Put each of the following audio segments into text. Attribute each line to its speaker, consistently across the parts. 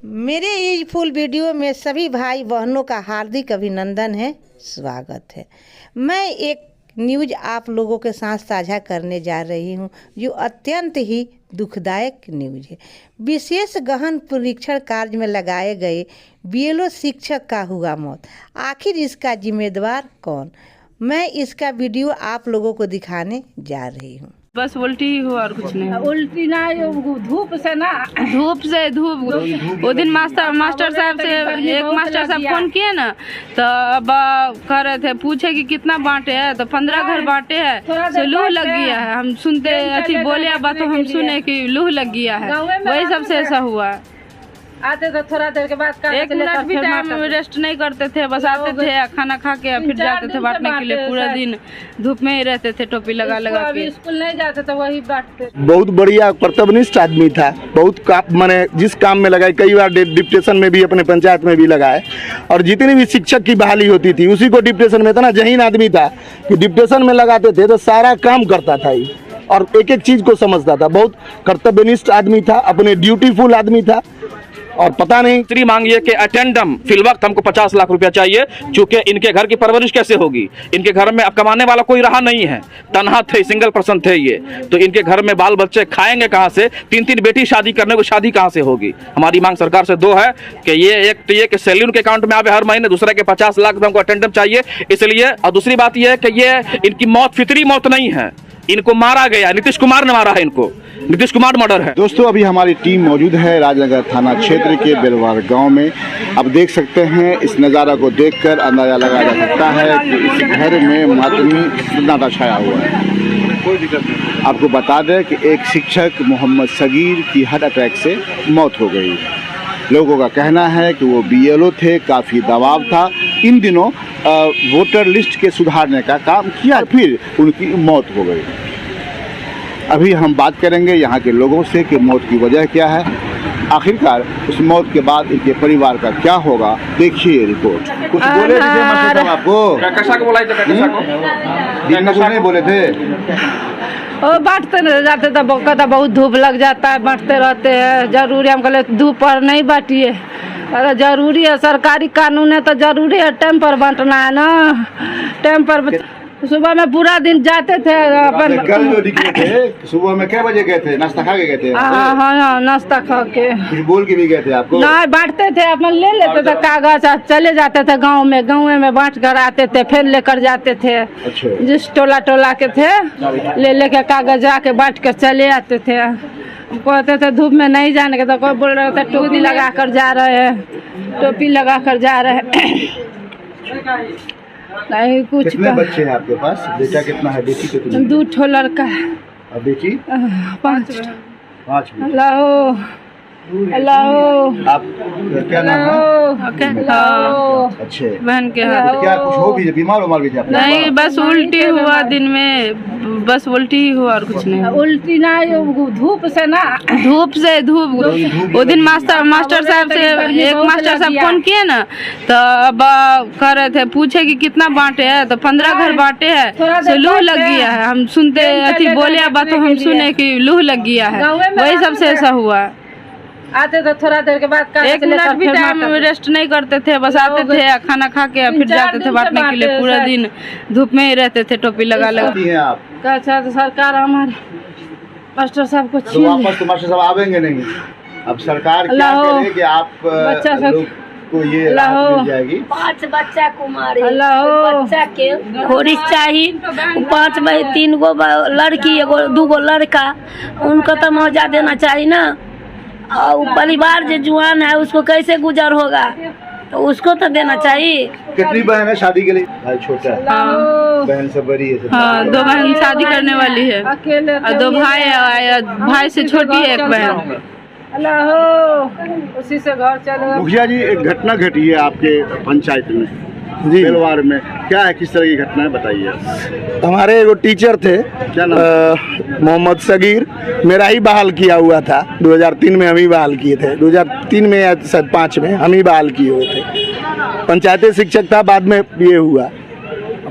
Speaker 1: मेरे इस full video में सभी भाई बहनों का हार्दिक अभिनंदन है, स्वागत है। मैं एक न्यूज़ आप लोगों के साथ साझा करने जा रही हूं, जो अत्यंत ही दुखदायक न्यूज़ है। विशेष गहन परीक्षण कार्य में लगाए गए बीएलओ शिक्षक का हुआ मौत। आखिर इसका जिम्मेदार कौन? मैं इसका वीडियो आप लोगों को दिखाने जा रही हूँ।
Speaker 2: बस उल्टी ही हुआ और कुछ नहीं।
Speaker 3: उल्टी ना, धूप से ना,
Speaker 2: धूप वो दिन मास्टर साहब से एक मास्टर साहब फोन किए ना, तो अब कह रहे थे पूछे कि कितना बांटे है, तो 15 घर बांटे है, तो लूह लग गया है। हम सुनते अच्छी बोले बात, तो हम सुने कि लूह लग गया है, वही सबसे ऐसा हुआ।
Speaker 3: आते तो थोड़ा देर के बाद
Speaker 2: 1 मिनट भी टाइम रेस्ट नहीं करते थे, बस आते थे खाना खा के फिर जाते थे बांटने के लिए। पूरा दिन धूप में ही रहते थे, टोपी लगा के।
Speaker 3: स्कूल नहीं जाते तो वही बांटते।
Speaker 4: बहुत बढ़िया कर्तव्यनिष्ठ आदमी था, बहुत मैंने जिस काम में लगाए, कई बार डिप्टेशन में भी अपने पंचायत में भी लगाए। और जितनी भी शिक्षक की बहाली होती थी उसी को डिप्टेशन में, इतना जहीन आदमी था कि डिप्टेशन में लगाते थे तो सारा काम करता था ही, और एक एक चीज को समझता था। बहुत कर्तव्यनिष्ठ आदमी था, अपने ड्यूटीफुल आदमी था। और पता नहीं
Speaker 5: दूसरी मांग ये कि अटेंडम फिल वक्त हमको 50 लाख रुपया चाहिए, क्योंकि इनके घर की परवरिश कैसे होगी? इनके घर में अब कमाने वाला कोई रहा नहीं है, तनहा थे, सिंगल पर्सन थे ये, तो इनके घर में बाल बच्चे खाएंगे कहाँ से? 3-3 बेटी शादी करने को शादी कहाँ से होगी? हमारी मांग सरकार से 2 है कि ये एक तो ये कि सैलरी उनके अकाउंट में आवे हर महीने, दूसरा के 50 लाख रुपये हमको अटेंडम चाहिए इसलिए। और दूसरी बात यह है कि ये इनकी मौत फितरी मौत नहीं है, इनको मारा गया, नीतीश कुमार ने मारा है इनको, नीतीश कुमार मर्डर है।
Speaker 4: दोस्तों, अभी हमारी टीम मौजूद है राजनगर थाना क्षेत्र के बेलवार गांव में। अब देख सकते हैं, इस नज़ारा को देखकर अंदाजा लगाया जा सकता है कि इस घर में मातमी सन्नाटा छाया हुआ है। कोई दिक्कत नहीं। आपको बता दें कि एक शिक्षक मोहम्मद सगीर की हार्ट अटैक से मौत हो गई। लोगों का कहना है कि वो बीएलओ थे, काफ़ी दबाव था। इन दिनों वोटर लिस्ट के सुधारने का काम किया, फिर उनकी मौत हो गई। अभी हम बात करेंगे यहाँ के लोगों से कि मौत की वजह क्या है, आखिरकार उस मौत के बाद इनके परिवार का क्या होगा। देखिए रिपोर्ट। कुछ बोले थे मास्टर साहब आपको? नहीं बोले थे?
Speaker 3: बांटते जाते तो कहता बहुत धूप लग जाता है, बांटते रहते हैं, जरूरी। हम कहले धूप पर नहीं बांटिए, अरे जरूरी है, सरकारी कानून है तो जरूरी है, टाइम पर बांटना है ना, टाइम पर। सुबह में पूरा दिन जाते थे अपन।
Speaker 4: कल जो निकले थे सुबह में क्या बजे गए थे? नाश्ता खा के गए थे?
Speaker 3: हाँ, नाश्ता खा के।
Speaker 4: कुछ बोल के भी गए थे आपको?
Speaker 3: नहीं, बांटते थे, अपन ले लेते थे कागज, चले जाते थे गांव में बांट कर आते थे, फिर लेकर जाते थे।
Speaker 4: अच्छा।
Speaker 3: जिस टोला के थे लेके कागज आके बांट कर चले आते थे। कहते थे धूप में नहीं जाने के, तो कोई बोल रहे थे टोपी लगा कर जा रहे हैं, टोपी लगा कर जा रहे हैं। नहीं कुछ।
Speaker 4: कितने बच्चे हैं आपके पास? बेटा कितना है, बेटी कितनी?
Speaker 3: 2 ठो लड़का है।
Speaker 4: और बेटी?
Speaker 3: 5।
Speaker 4: 5।
Speaker 3: हेलो,
Speaker 4: आप क्या नाम है? अच्छे।
Speaker 2: बहन के
Speaker 4: क्या कुछ हो भी, बीमार उमार भी थे?
Speaker 2: नहीं, बस उल्टी हुआ दिन में, बस उल्टी ही हुआ और कुछ नहीं।
Speaker 3: उल्टी ना, धूप से ना,
Speaker 2: वो दिन मास्टर साहब से एक मास्टर साहब फोन किए ना, तो अब कह रहे थे पूछे कि कितना बांटे है, तो 15 घर बांटे है, तो लूह लग गया है। हम सुनते अच्छी बोले बात, तो हम सुने कि लूह लग गया है, वही सबसे ऐसा हुआ।
Speaker 3: आते तो थोड़ा देर के बाद
Speaker 2: 1 मिनट भी टाइम रेस्ट नहीं करते थे, बस आते थे खाना खा के फिर जाते थे बांटने के लिए। पूरा दिन धूप में ही रहते थे, टोपी लगा
Speaker 4: आप?
Speaker 3: अच्छा, तो सरकार हमारे मास्टर साहब को
Speaker 4: तो वापस तो मास्टर साहब आवेंगे नहीं? अब सरकार क्या करे कि आप लोग को ये राहत मिल जाएगी?
Speaker 6: 5 बच्चा कुमारी,
Speaker 3: हेलो,
Speaker 6: बच्चा के खोरिश चाहिए, 5 भाई, 3 गो लड़की, 2 गो लड़का, उनको तो मौजा देना चाहिए ना। और परिवार जो जुआन है उसको कैसे गुजर होगा, तो उसको तो देना चाहिए।
Speaker 4: कितनी बहन है शादी के लिए? भाई छोटा है। बहन सब बड़ी है?
Speaker 2: हाँ, 2 बहन शादी करने वाली है, और 2 भाई से छोटी है एक बहन।
Speaker 3: उसी से घर चले।
Speaker 4: मुखिया जी, एक घटना घटी है आपके पंचायत में, बेलवार में, क्या है, किस तरह की घटना है, बताइए। हमारे एगो टीचर थे, क्या नाम? मोहम्मद सगीर। मेरा ही बहाल किया हुआ था, 2003 में हम ही बहाल किए थे, 2003 में या शायद 5 में हम ही बहाल किए हुए थे। पंचायती शिक्षक था, बाद में ये हुआ।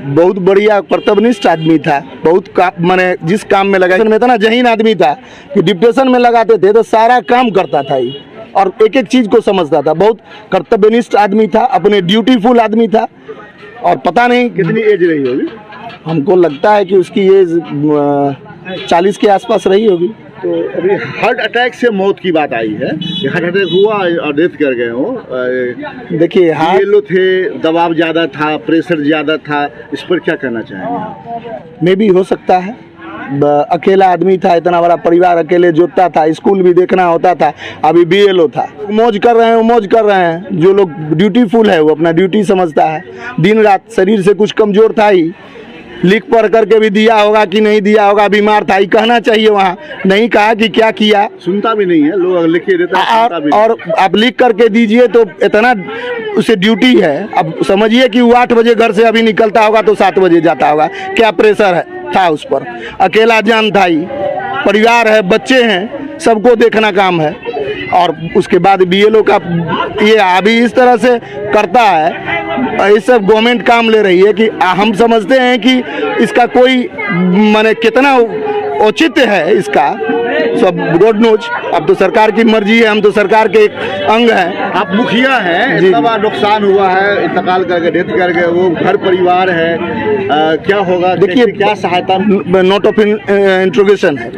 Speaker 4: बहुत बढ़िया कर्तव्यनिष्ठ आदमी था, बहुत मैंने जिस काम में लगा में इतना जहीन आदमी था कि डिप्टेशन में लगाते थे तो सारा काम करता था ही,
Speaker 7: और एक एक चीज को समझता था, बहुत कर्तव्यनिष्ठ आदमी था, अपने ड्यूटीफुल आदमी था। और पता नहीं
Speaker 4: कितनी एज रही होगी?
Speaker 7: हमको लगता है कि उसकी एज 40 के आसपास रही होगी।
Speaker 4: तो अभी हार्ट अटैक से मौत की बात आई है, हार्ट अटैक हुआ और डेथ कर गए हो।
Speaker 7: देखिए
Speaker 4: येलो थे, दबाव ज़्यादा था, प्रेशर ज़्यादा था, इस पर क्या कहना चाहेंगे?
Speaker 7: में भी हो सकता है, अकेला आदमी था, इतना बड़ा परिवार अकेले जोतता था, स्कूल भी देखना होता था, अभी BLO था। मौज कर रहे हैं, मौज कर रहे हैं। जो लोग ड्यूटीफुल है वो अपना ड्यूटी समझता है। दिन रात शरीर से कुछ कमजोर था ही, लिख पढ़ करके भी दिया होगा कि नहीं दिया होगा, बीमार था ही, कहना चाहिए वहाँ, नहीं कहा कि क्या किया।
Speaker 4: सुनता भी नहीं है, लोग लिख के देता है,
Speaker 7: और आप लिख करके दीजिए तो इतना उसे ड्यूटी है। अब समझिए कि वो 8 बजे घर से अभी निकलता होगा तो 7 बजे जाता होगा, क्या प्रेशर है था उस पर। अकेला जान था ही, परिवार है, बच्चे हैं, सबको देखना काम है। और उसके बाद BLO का ये अभी इस तरह से करता है, ये सब गवर्नमेंट काम ले रही है कि हम समझते हैं कि इसका कोई माने कितना औचित्य है इसका, सब रोड नोच। अब तो सरकार की मर्जी है, हम तो सरकार के एक अंग हैं।
Speaker 4: आप मुखिया हैं, इतना बड़ा नुकसान हुआ है, इंतकाल करके डेथ कर गए, वो घर परिवार है, क्या होगा?
Speaker 7: देखिए
Speaker 4: क्या सहायता?
Speaker 7: नोट ऑफ इंट्रोगेशन है।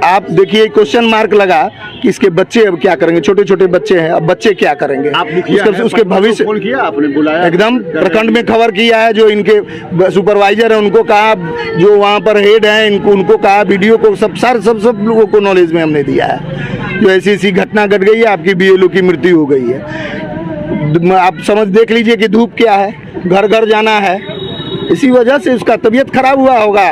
Speaker 7: आप देखिए क्वेश्चन मार्क लगा कि इसके बच्चे अब क्या करेंगे, छोटे छोटे बच्चे हैं, अब बच्चे क्या करेंगे।
Speaker 4: आप मुखिया हैं,
Speaker 7: उसके भविष्य
Speaker 4: फोन किया आपने? बुलाया?
Speaker 7: एकदम प्रखंड में खबर किया है, जो इनके सुपरवाइजर है उनको कहा, जो वहाँ पर हेड है उनको कहा, वीडियो को सब लोगों को नॉलेज में हमने दिया है। जो ऐसी ऐसी घटना घट गई है, आपकी BLO की मृत्यु हो गई है। आप समझ देख लीजिए कि धूप क्या है, घर घर जाना है, इसी वजह से उसका तबीयत खराब हुआ होगा।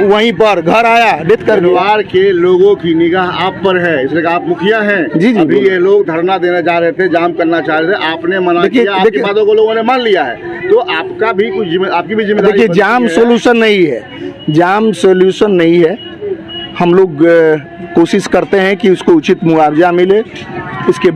Speaker 7: वहीं पर घर आया, डेथ कर गया।
Speaker 4: परिवार के लोगों की निगाह आप पर है, इसलिए आप मुखिया हैं।
Speaker 7: जी,
Speaker 4: अभी ये लोग धरना देने जा रहे थे, जाम करना चाह रहे थे, आपने मना किया, आपकी बातों को लोगों ने मान लिया है, तो आपका भी कुछ आपकी भी जिम्मेदारी।
Speaker 7: देखिए जाम सोल्यूशन नहीं है, जाम सोल्यूशन नहीं है। हम लोग कोशिश करते हैं कि उसको उचित मुआवजा मिले, उसके